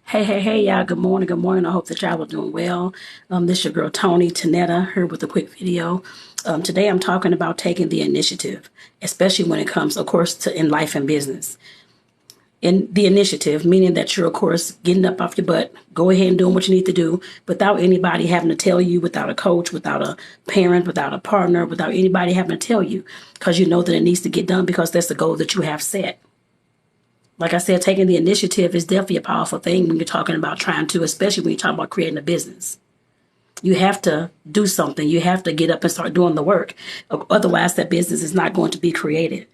Hey, y'all. Good morning. Good morning. I hope that y'all are doing well. This is your girl, Toni, Tonetta, here with a quick video. Today, I'm talking about taking the initiative, especially when it comes, of course, to in life and business. In the initiative, meaning that you're, of course, getting up off your butt, go ahead and doing what you need to do without anybody having to tell you, without a coach, without a parent, without a partner, without anybody having to tell you, because you know that it needs to get done because that's the goal that you have set. Like I said, taking the initiative is definitely a powerful thing when you're talking about trying to, especially when you're talking about creating a business. You have to do something. You have to get up and start doing the work. Otherwise, that business is not going to be created.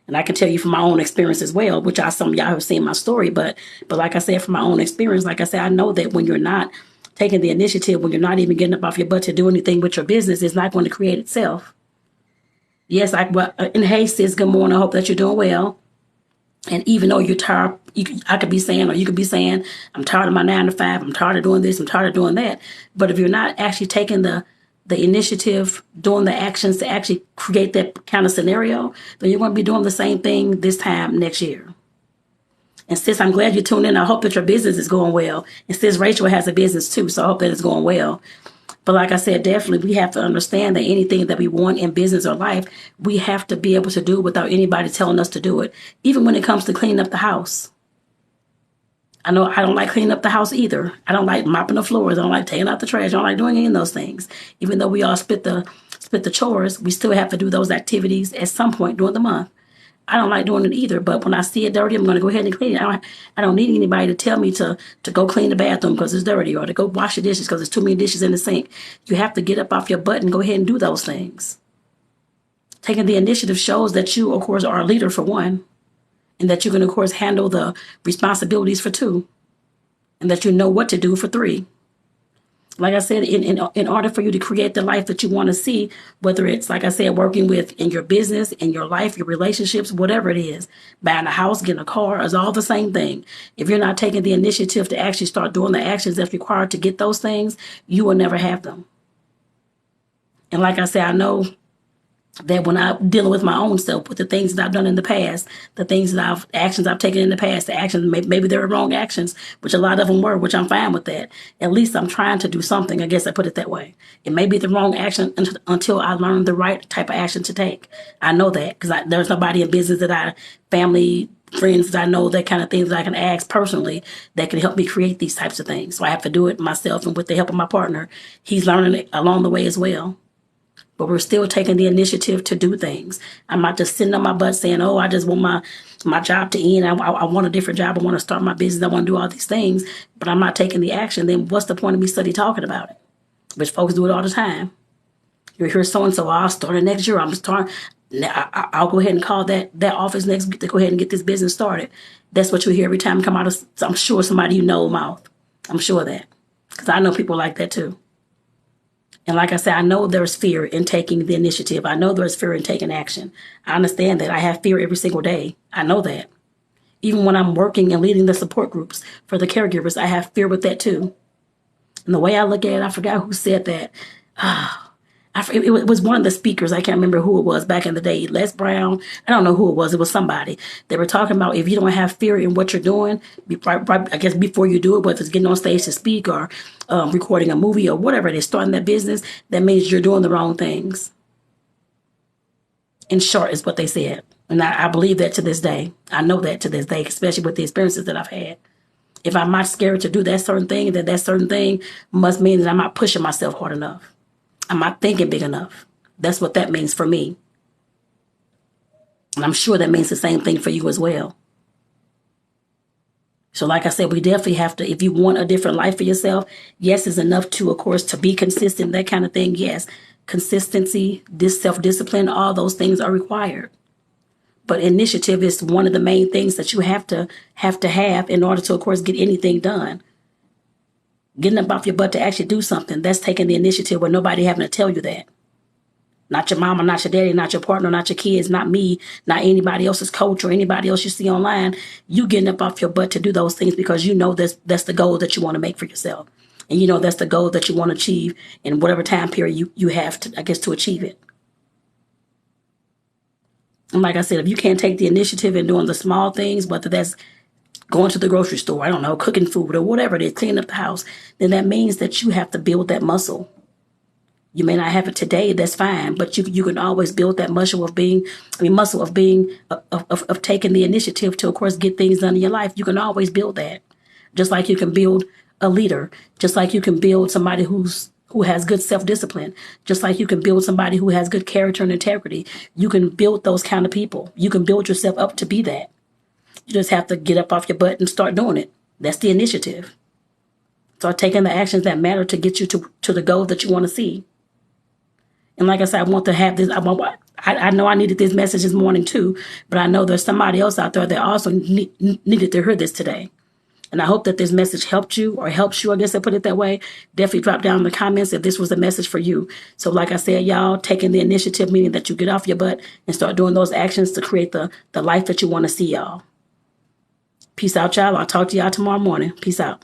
And I can tell you from my own experience as well, which some of y'all have seen my story. But like I said, from my own experience, like I said, I know that when you're not taking the initiative, when you're not even getting up off your butt to do anything with your business, it's not going to create itself. Yes, and hey, sis, good morning. I hope that you're doing well. And even though you're tired, I could be saying, or you could be saying, I'm tired of my 9 to 5. I'm tired of doing this. I'm tired of doing that. But if you're not actually taking the initiative, doing the actions to actually create that kind of scenario, then you're going to be doing the same thing this time next year. And sis, I'm glad you tuned in. I hope that your business is going well. And sis, Rachel has a business too, so I hope that it's going well. But like I said, definitely we have to understand that anything that we want in business or life, we have to be able to do without anybody telling us to do it. Even when it comes to cleaning up the house. I know I don't like cleaning up the house either. I don't like mopping the floors. I don't like taking out the trash. I don't like doing any of those things. Even though we all split the chores, we still have to do those activities at some point during the month. I don't like doing it either, but when I see it dirty, I'm going to go ahead and clean it. I don't need anybody to tell me to go clean the bathroom because it's dirty or to go wash the dishes because there's too many dishes in the sink. You have to get up off your butt and go ahead and do those things. Taking the initiative shows that you, of course, are a leader for one, and that you can, of course, handle the responsibilities for two, and that you know what to do for three. Like I said, in order for you to create the life that you want to see, whether it's, like I said, working with in your business, in your life, your relationships, whatever it is, buying a house, getting a car, is all the same thing. If you're not taking the initiative to actually start doing the actions that's required to get those things, you will never have them. And like I said, I know that when I'm dealing with my own self, with the things that I've done in the past, actions I've taken in the past, the actions, maybe they were wrong actions, which a lot of them were, which I'm fine with that. At least I'm trying to do something. I guess I put it that way. It may be the wrong action until I learn the right type of action to take. I know that because there's nobody in business family, friends that I know, that kind of things that I can ask personally that can help me create these types of things. So I have to do it myself, and with the help of my partner, he's learning it along the way as well. But we're still taking the initiative to do things. I'm not just sitting on my butt saying, oh, I just want my job to end. I want a different job. I want to start my business. I want to do all these things. But I'm not taking the action. Then what's the point of me talking about it? Which folks do it all the time. You hear so-and-so, I'll start it next year. I'll go ahead and call that office next week to go ahead and get this business started. That's what you hear every time I come out of, I'm sure, somebody you know mouth. I'm sure of that. Because I know people like that too. And like I said, I know there's fear in taking the initiative. I know there's fear in taking action. I understand that. I have fear every single day. I know that. Even when I'm working and leading the support groups for the caregivers, I have fear with that too. And the way I look at it, I forgot who said that. It was one of the speakers. I can't remember who it was back in the day. Les Brown. I don't know who it was. It was somebody. They were talking about if you don't have fear in what you're doing, I guess before you do it, whether it's getting on stage to speak or recording a movie or whatever it is, starting that business, that means you're doing the wrong things. In short, is what they said. And I believe that to this day. I know that to this day, especially with the experiences that I've had. If I'm not scared to do that certain thing, then that certain thing must mean that I'm not pushing myself hard enough. I'm not thinking big enough. That's what that means for me. And I'm sure that means the same thing for you as well. So like I said, we definitely have to, if you want a different life for yourself, yes, it's enough to, of course, to be consistent, that kind of thing. Yes, consistency, self-discipline, all those things are required. But initiative is one of the main things that you have to have in order to, of course, get anything done. Getting up off your butt to actually do something, that's taking the initiative with nobody having to tell you that. Not your mama, not your daddy, not your partner, not your kids, not me, not anybody else's coach or anybody else you see online. You getting up off your butt to do those things because you know that's the goal that you want to make for yourself. And you know that's the goal that you want to achieve in whatever time period you have to, I guess, to achieve it. And like I said, if you can't take the initiative in doing the small things, whether that's going to the grocery store, I don't know, cooking food or whatever it is, cleaning up the house, then that means that you have to build that muscle. You may not have it today, that's fine, but you can always build that muscle of taking the initiative to, of course, get things done in your life. You can always build that. Just like you can build a leader, just like you can build somebody who has good self-discipline, just like you can build somebody who has good character and integrity. You can build those kind of people. You can build yourself up to be that. You just have to get up off your butt and start doing it. That's the initiative. Start taking the actions that matter to get you to the goal that you want to see. And like I said, I want to have this. I know I needed this message this morning too, but I know there's somebody else out there that also needed to hear this today. And I hope that this message helped you or helps you. I guess I put it that way. Definitely drop down in the comments if this was a message for you. So like I said, y'all, taking the initiative, meaning that you get off your butt and start doing those actions to create the life that you want to see, y'all. Peace out, y'all. I'll talk to y'all tomorrow morning. Peace out.